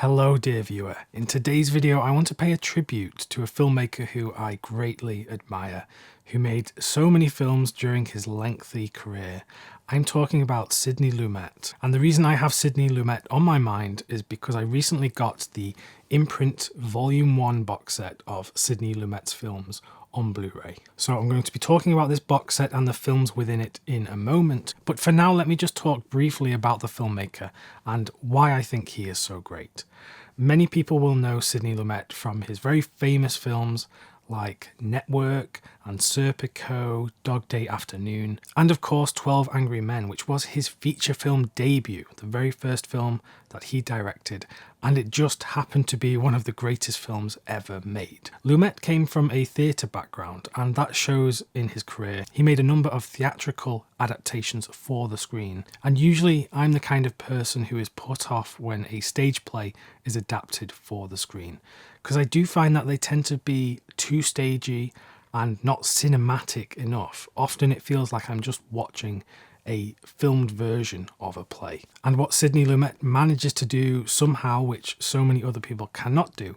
Hello dear viewer, in today's video I want to pay a tribute to a filmmaker who I greatly admire, who made so many films during his lengthy career. I'm talking about Sidney Lumet, and the reason I have Sidney Lumet on my mind is because I recently got the Imprint Volume 1 box set of Sidney Lumet's films on Blu-ray. So I'm going to be talking about this box set and the films within it in a moment, but for now let me just talk briefly about the filmmaker and why I think he is so great. Many people will know Sidney Lumet from his very famous films like Network and Serpico, Dog Day Afternoon, and of course 12 Angry Men, which was his feature film debut, the very first film that he directed, and it just happened to be one of the greatest films ever made. Lumet came from a theatre background, and that shows in his career. He made a number of theatrical adaptations for the screen, and usually I'm the kind of person who is put off when a stage play is adapted for the screen, because I do find that they tend to be too stagey and not cinematic enough. Often it feels like I'm just watching a filmed version of a play. And what Sidney Lumet manages to do somehow, which so many other people cannot do,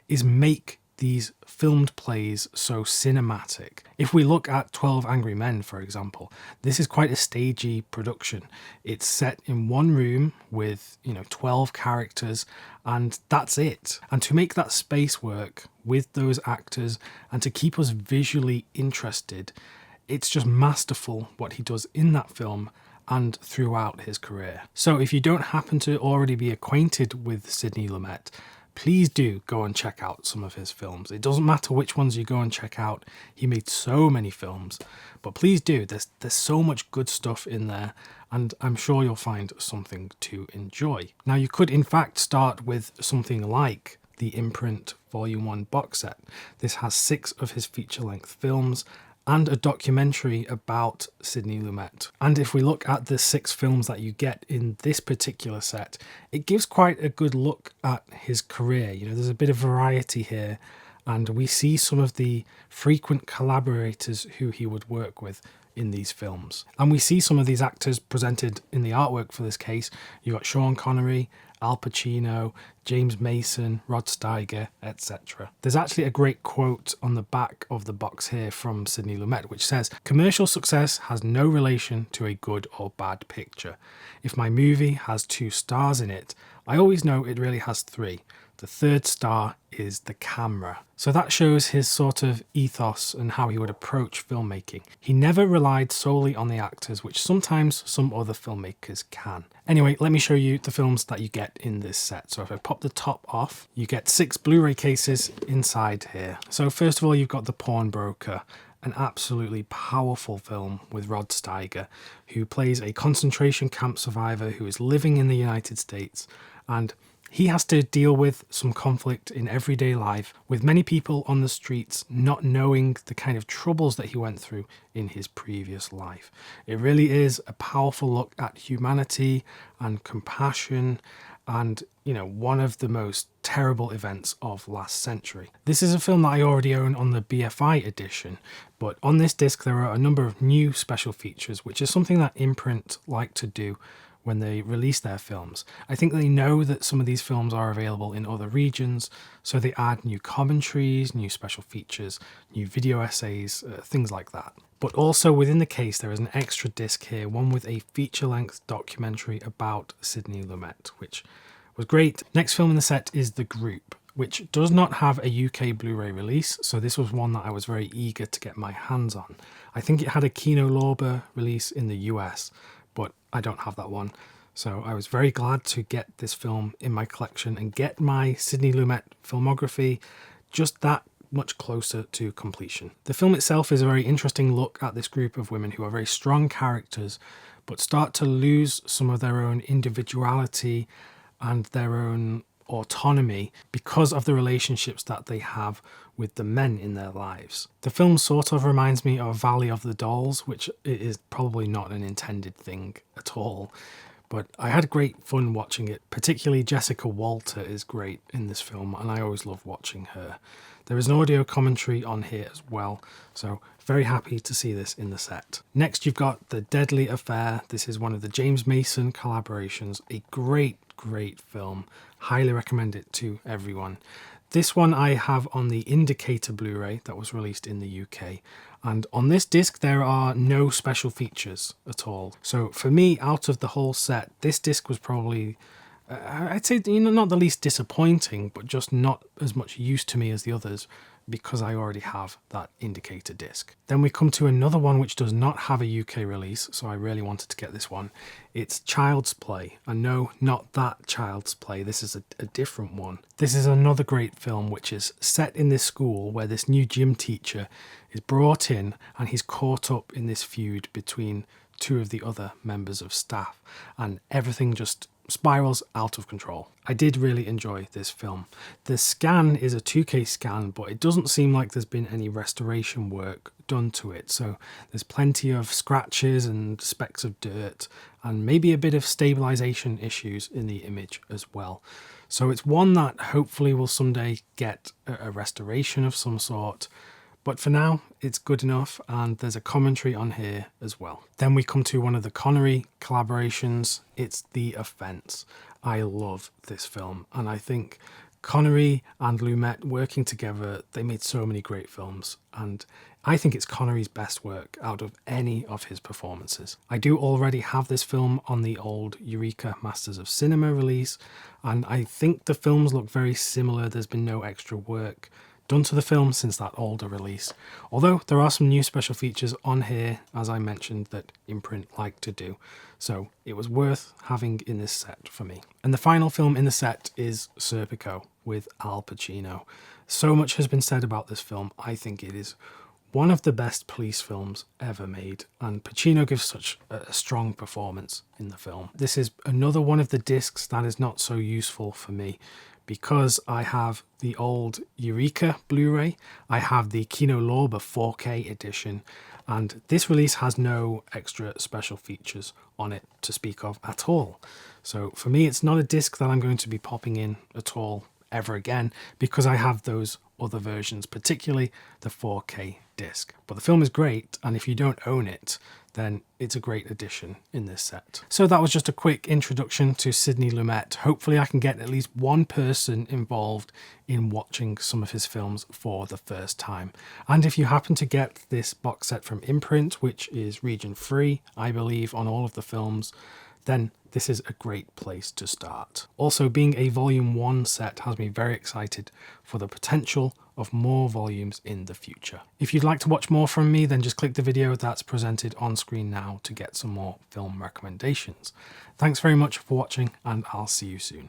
is make these filmed plays so cinematic. If we look at 12 Angry Men, for example, this is quite a stagey production. It's set in one room with, 12 characters, and that's it. And to make that space work with those actors and to keep us visually interested, it's just masterful what he does in that film and throughout his career. So if you don't happen to already be acquainted with Sidney Lumet, please do go and check out some of his films. It doesn't matter which ones you go and check out. He made so many films, but please do. There's so much good stuff in there, and I'm sure you'll find something to enjoy. Now, you could in fact start with something like the Imprint Volume 1 box set. This has 6 of his feature-length films and a documentary about Sidney Lumet. And if we look at the 6 films that you get in this particular set, it gives quite a good look at his career. There's a bit of variety here, and we see some of the frequent collaborators who he would work with in these films. And we see some of these actors presented in the artwork for this case. You've got Sean Connery, Al Pacino, James Mason, Rod Steiger, etc. There's actually a great quote on the back of the box here from Sidney Lumet, which says, "Commercial success has no relation to a good or bad picture. If my movie has 2 stars in it, I always know it really has 3. The third star is the camera." So that shows his sort of ethos and how he would approach filmmaking. He never relied solely on the actors, which sometimes some other filmmakers can. Anyway, let me show you the films that you get in this set. So if I pop the top off, you get 6 Blu-ray cases inside here. So first of all, you've got The Pawnbroker, an absolutely powerful film with Rod Steiger, who plays a concentration camp survivor who is living in the United States, and he has to deal with some conflict in everyday life, with many people on the streets not knowing the kind of troubles that he went through in his previous life. It really is a powerful look at humanity and compassion and, one of the most terrible events of last century. This is a film that I already own on the BFI edition, but on this disc there are a number of new special features, which is something that Imprint like to do when they release their films. I think they know that some of these films are available in other regions, so they add new commentaries, new special features, new video essays, things like that. But also within the case there is an extra disc here, one with a feature-length documentary about Sidney Lumet, which was great. Next film in the set is The Group, which does not have a UK Blu-ray release, so this was one that I was very eager to get my hands on. I think it had a Kino Lorber release in the US, but I don't have that one. So I was very glad to get this film in my collection and get my Sidney Lumet filmography just that much closer to completion. The film itself is a very interesting look at this group of women who are very strong characters, but start to lose some of their own individuality and their own autonomy because of the relationships that they have with the men in their lives. The film sort of reminds me of Valley of the Dolls, which is probably not an intended thing at all, but I had great fun watching it. Particularly Jessica Walter is great in this film, and I always love watching her. There is an audio commentary on here as well, so very happy to see this in the set. Next, you've got The Deadly Affair. This is one of the James Mason collaborations, a great film. highly recommend it to everyone. This one I have on the Indicator Blu-ray that was released in the UK. And on this disc, there are no special features at all. So for me, out of the whole set, this disc was probably, I'd say, not the least disappointing, but just not as much use to me as the others, because I already have that Indicator disc. Then we come to another one which does not have a UK release, so I really wanted to get this one. It's Child's Play, and no, not that Child's Play, this is a different one. This is another great film which is set in this school where this new gym teacher is brought in and he's caught up in this feud between two of the other members of staff, and everything just spirals out of control. I did really enjoy this film. The scan is a 2K scan, but it doesn't seem like there's been any restoration work done to it, so there's plenty of scratches and specks of dirt and maybe a bit of stabilization issues in the image as well. So it's one that hopefully will someday get a restoration of some sort. But for now, it's good enough, and there's a commentary on here as well. Then we come to one of the Connery collaborations. It's The Offense. I love this film, and I think Connery and Lumet working together, they made so many great films, and I think it's Connery's best work out of any of his performances. I do already have this film on the old Eureka Masters of Cinema release, and I think the films look very similar. There's been no extra work done to the film since that older release, although there are some new special features on here, as I mentioned, that Imprint like to do, so it was worth having in this set for me. And the final film in the set is Serpico with Al Pacino. So much has been said about this film. I think it is one of the best police films ever made, and Pacino gives such a strong performance in the film. This is another one of the discs that is not so useful for me, because I have the old Eureka Blu-ray, I have the Kino Lorber 4K edition, and this release has no extra special features on it to speak of at all. So for me, it's not a disc that I'm going to be popping in at all ever again, because I have those other versions, particularly the 4K disc. But the film is great, and if you don't own it, then it's a great addition in this set. So that was just a quick introduction to Sidney Lumet. Hopefully I can get at least one person involved in watching some of his films for the first time. And if you happen to get this box set from Imprint, which is region free, I believe, on all of the films, then this is a great place to start. Also, being a volume 1 set has me very excited for the potential of more volumes in the future. If you'd like to watch more from me, then just click the video that's presented on screen now to get some more film recommendations. Thanks very much for watching, and I'll see you soon.